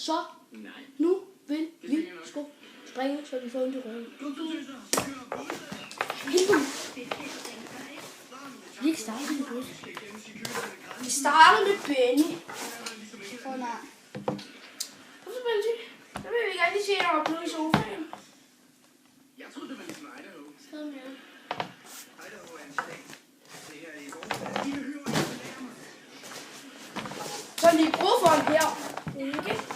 Så nu vil vi springe, så vi får ondt i røven. Vi ikke starter med Benny. Vi starter med Benny. Åh nej. Kom så, Benny. Så vil vi gerne lige se dig oppe i sofaen. Jeg troede, det var ligesom Idaho. Skrid med jer. Idaho er en stat. Det her er i vores. De behøver ikke at lære mig. Så er mikrofon her. Ikke?